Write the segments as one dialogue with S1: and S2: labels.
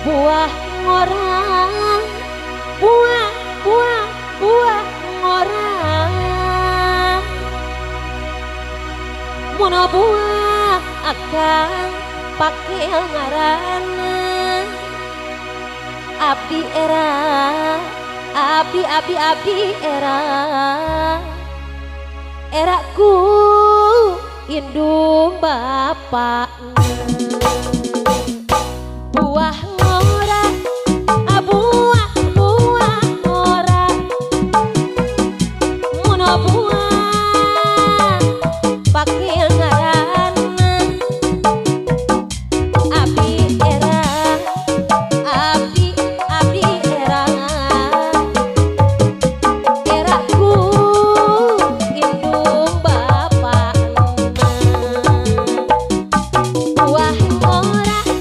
S1: buah ngorang, buah ngorang, mono buah akan pakai ngaran abdi era, abdi era, eraku indung bapak. Buah ngora, buah ngora, mono buah pakai ngaran abdi era, abdi era, eraku indung bapak. Buah ngora,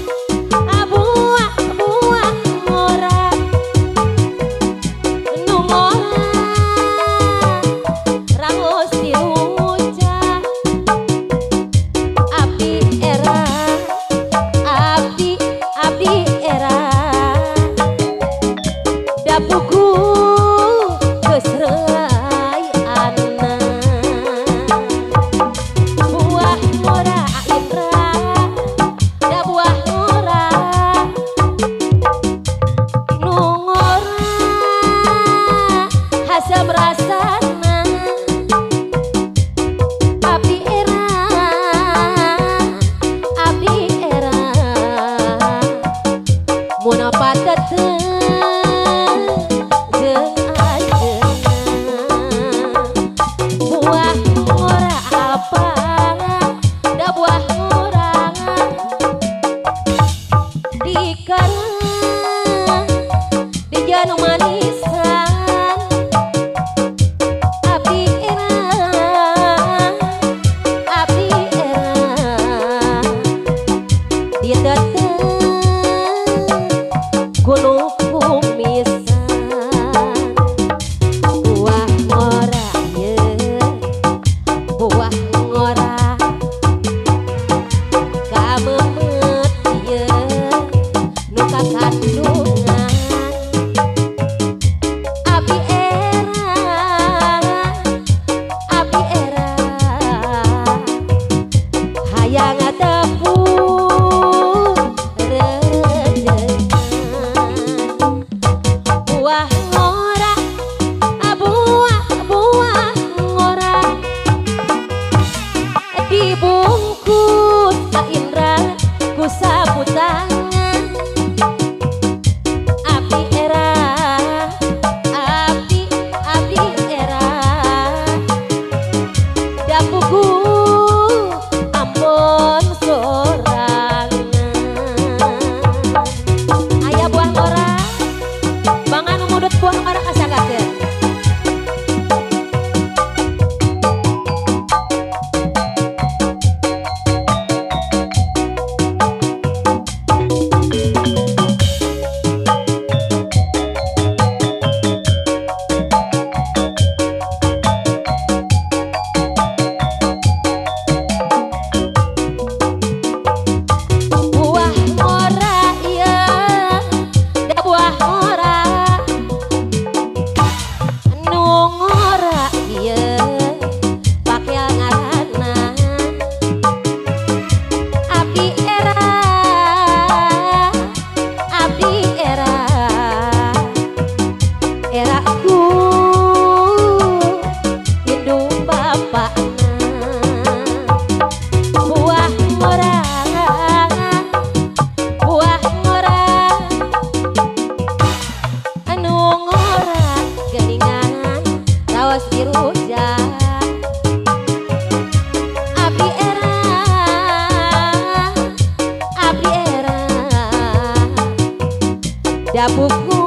S1: buku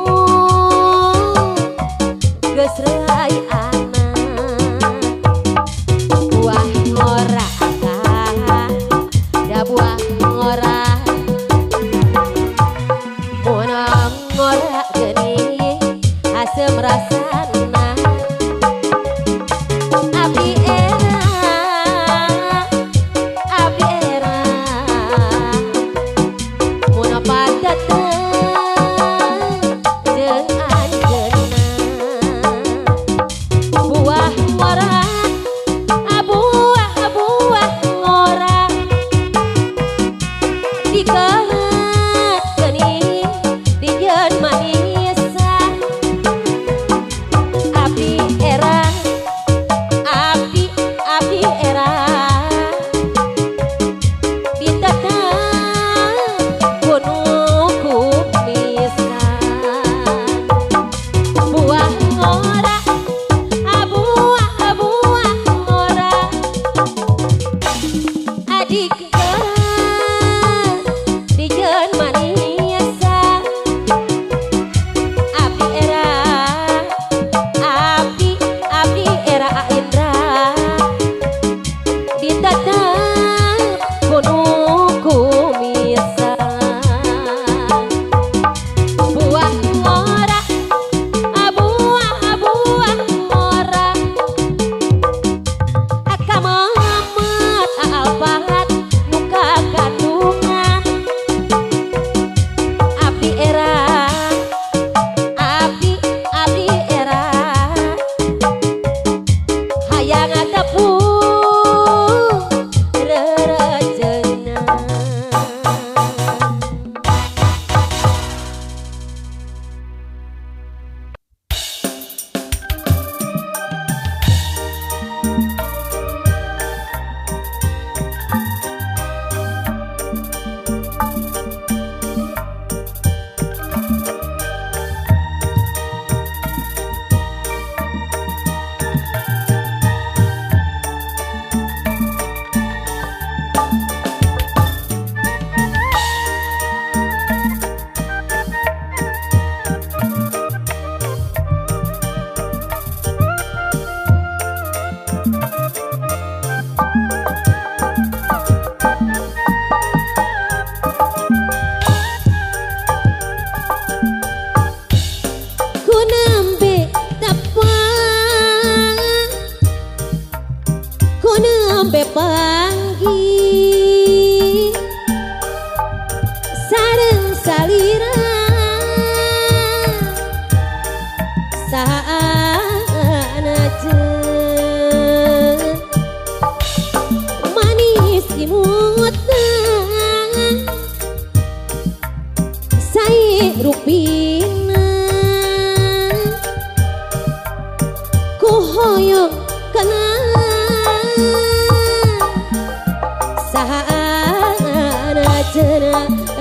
S1: geus reuy anak buah ngora da buah ngora mun ngora geuning asem rasana abdi era mun padateuh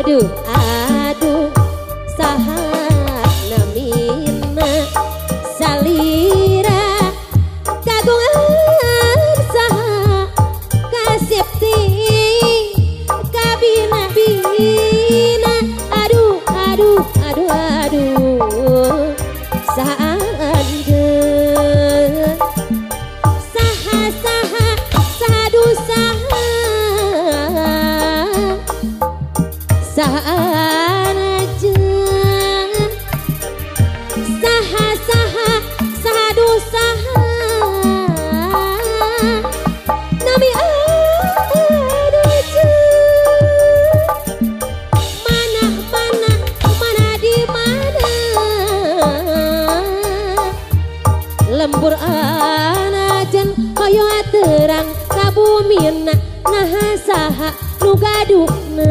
S1: aduh aduh sahana mina salira kagungan saha kasepti kabina bina aduh aduh aduh aduh saandeun saha saha sadu saha saanajeun saha saha sadu saha nami adujeun mana mana mana di mana lembur anajan hoyo terang kabumina naha saha nu gadukna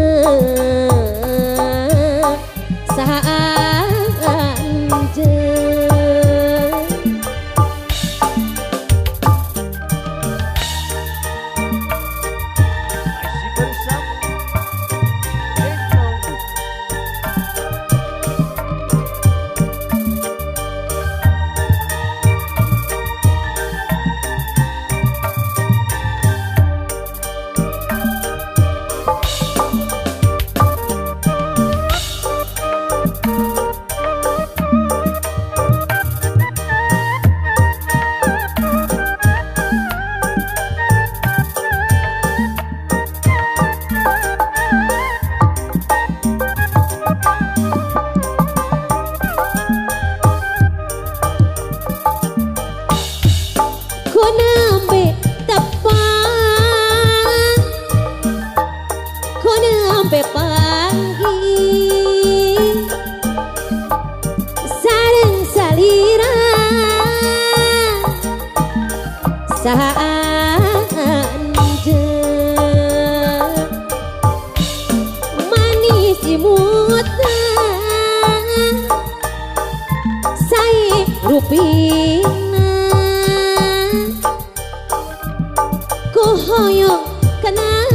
S1: ku hoyong kenang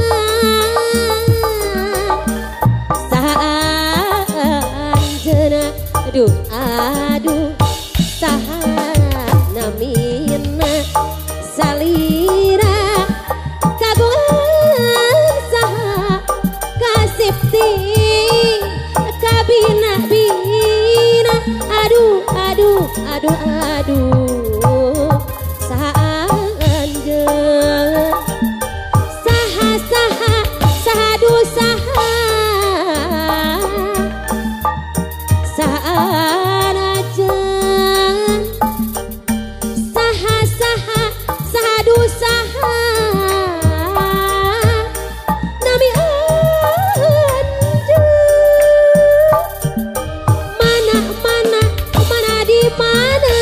S1: saanjeuna aduh aduh saha namina salira kagungan saha kasipti kabina bina aduh aduh aduh aduh saanjeun saha saha sahadu saha saanajan saha saha sahadu saha nami anjeun mana mana mana di mana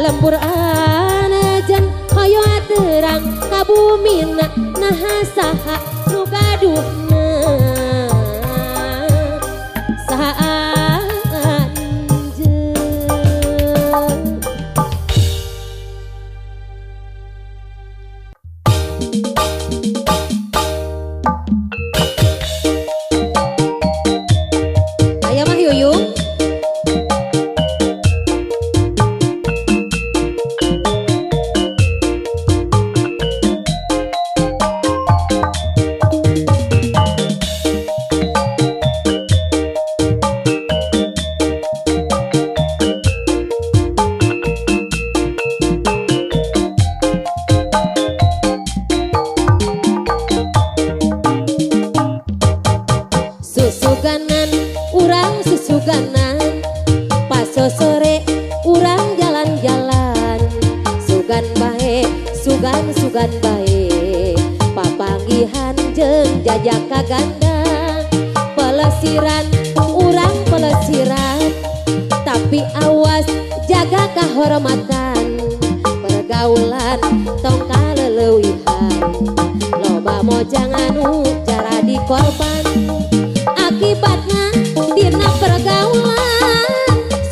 S1: lembur anajan hoyo terang kabumina naha saha nu gaduhna saha anjeun aya mah yuyung susuganan urang susuganan paso sore urang jalan-jalan sugan bae sugan sugan bae papanggihan jeung jajak kagandang pelesiran urang pelesiran tapi awas jaga kahormatan pergaulan tong kaleleuwihan loba mojang anu cara dikorban akibatna dina pergaulan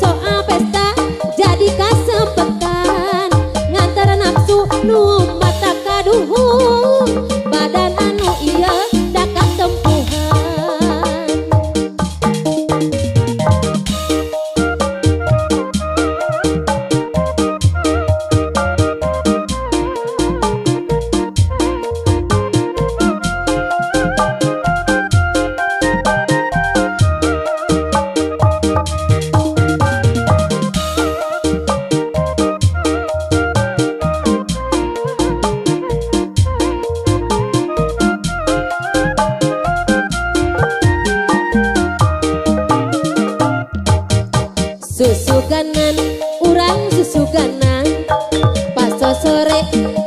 S1: soal pesta jadi kasempetan ngantar nafsu nu mata kaduhung badan anu ieu dakat tempuhan susuganan urang susuganan paso sore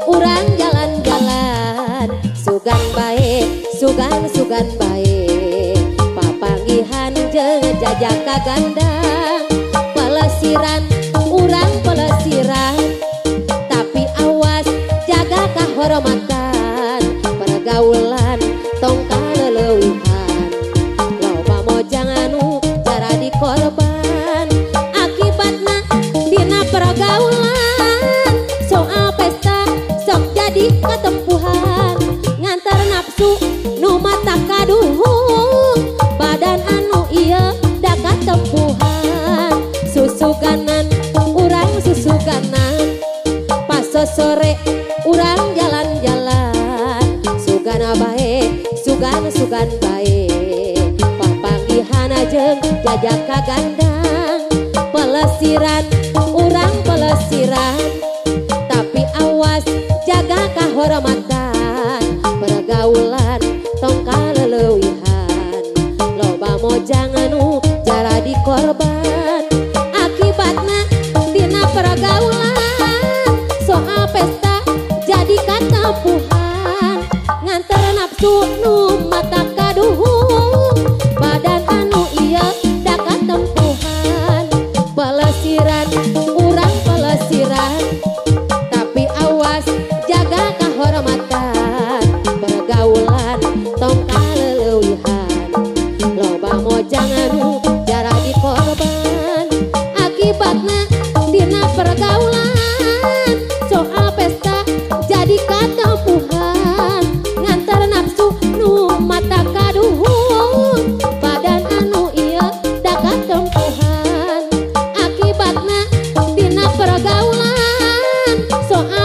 S1: urang jalan-jalan sugan bae sugan sugan bae papanggihan jeung jajak kagandang pelesiran urang pelesiran tapi awas jaga kahormatan pergaulan tong kaleleuwihan loba mojang anu cara dikorban akibatna dina pergaulan soal pesta sok jadi katempuhan ngantar nafsu nu mata kaduhung badan anu ieu dakat tempuhan susuganan urang susuganan paso sore urang jalan-jalan sugan bae sugan sugan bae papanggihan jeung jajak kagandang pelesiran urang pelesiran tapi awas jaga kahormatan pergaulan tong kaleleuwihan loba mojang anu cara dikorban akibatna dina pergaulan soal pesta jadi katempuhan ngantar nafsu nu mata kaduhung badan anu ieu dakat tempuhan pelesiran urang pelesiran tapi awas jaga kahormatan pergaulan tong kaleleuwihan loba mojang anu jarah dikorban akibatna dina pergaulan soal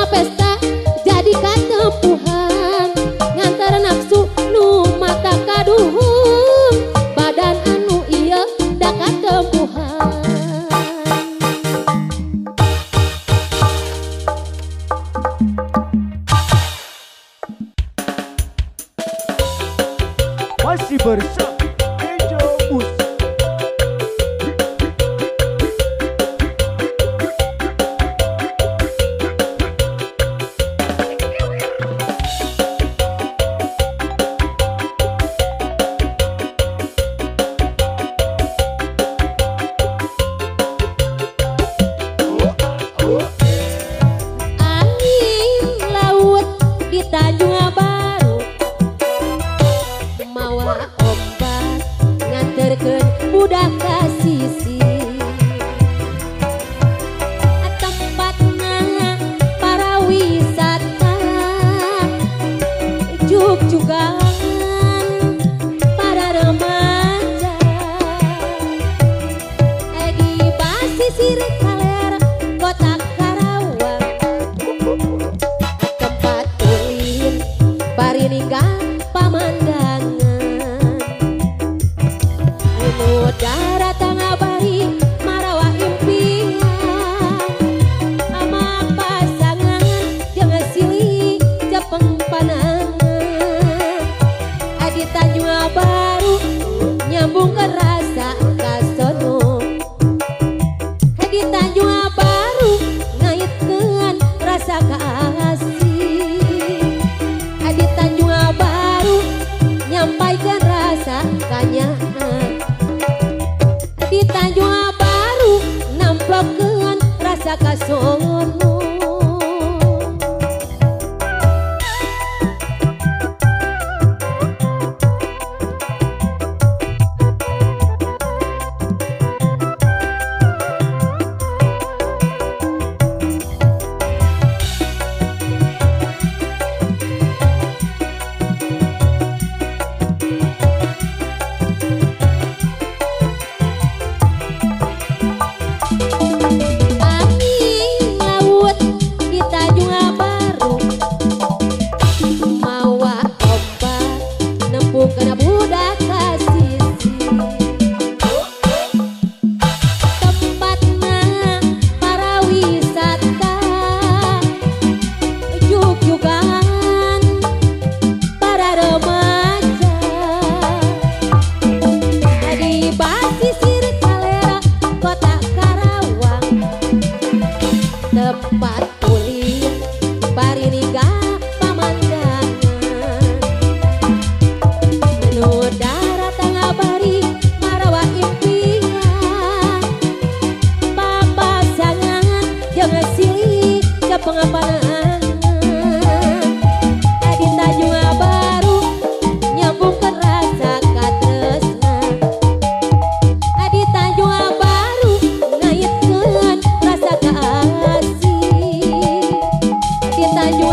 S1: pesta jadi katempuhan ngantar nafsu nu mata kaduhung badan anu ieu da katempuhan.
S2: Masih bersama Ejo Mus.
S1: Angin laut di Tanjung Baru mawa ombak nganterkeun budak ka sisi tempatna para wisata juk-jugan para remaja di basisir kaler kota Karawang tempat ulin bari ninggal pamandangan anu darat tangah bari marawa impian ama pasangan jeung silih jepeng panangan di Tanjung Baru nyambung ke rasa kasono di Tanjung Baru ngaitkeun rasa kasih di Tanjung Baru nyampaikan rasa kanyahan di Tanjung Baru namplokeun rasa kasono. Angin laut di Tanjung Baru mawa ombak nempukeun budak ka sisi tempatna para wisata juk-jugan para remaja di basisir kalera kota Karawang tempat ulin bari ninggal pamandangan anu darat tangah bari marawa impian papasangan jeung silih jepeng panangan di Tanjung Baru nyambungkeun rasa katresna di Tanjung Baru ngaitkeun rasa kasih di Tanjung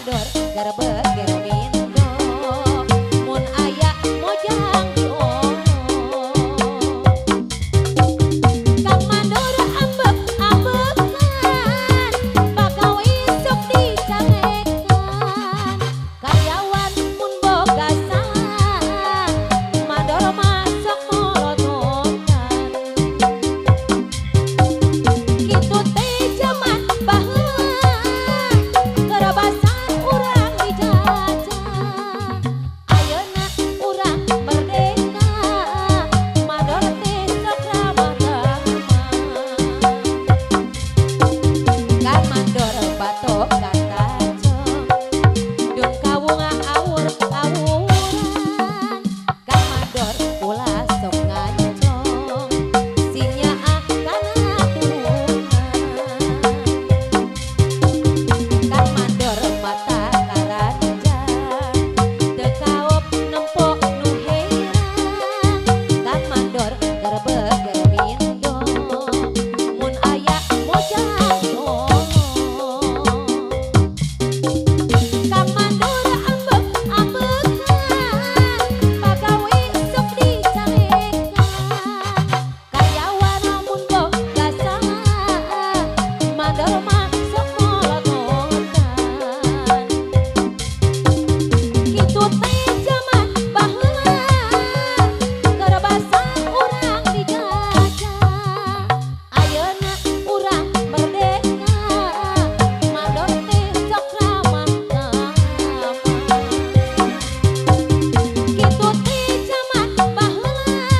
S1: mandor gerbek germindo mun aya mojang Kang mandor ambek-ambekan pagawe sok dicarekan karyawan mun boga salah mandor masuk molotokan kitu teh zaman baheula kerabasan urang dijajah ayeuna urang merdeka mandor teh sok ramah tamah Kang mandor batok katacong dun kawunga awur-awuran Kang mandor ulah sok ngancong sinyaah kana turunan Kang mandor mata karanjang teu kaop nempo nu heran Kang mandor gerbek germindo mun aya mojang Kang mandor ambek-ambekan pagawe sok dicarekan karyawan mun boga salah mandor masuk molotokan kitu teh zaman baheula kerabasan urang dijajah ayeuna urang merdeka mandor teh sok ramah tamah kitu teh zaman baheula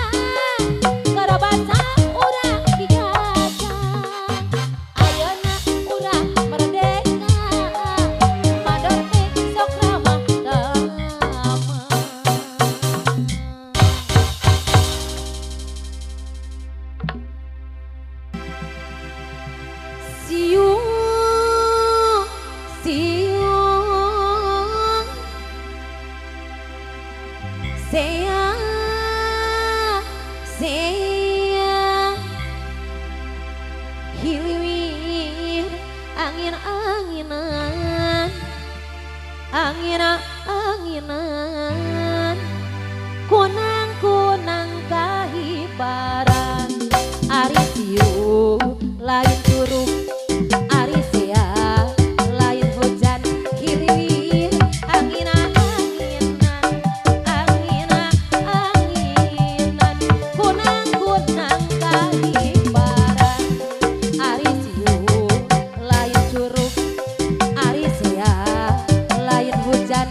S1: kerabasan urang dijajah ayeuna urang merdeka mandor teh sok ramah tamah Siung, siung, sea, sea, hiliwir angin-anginan, angin-anginan, kunang-kunang kahibaran, ari siung lain curug ari sea lain hujan hiliwir angin-anginan angin-anginan kunang-kunang kahibaran ari siung lain curug ari sea lain hujan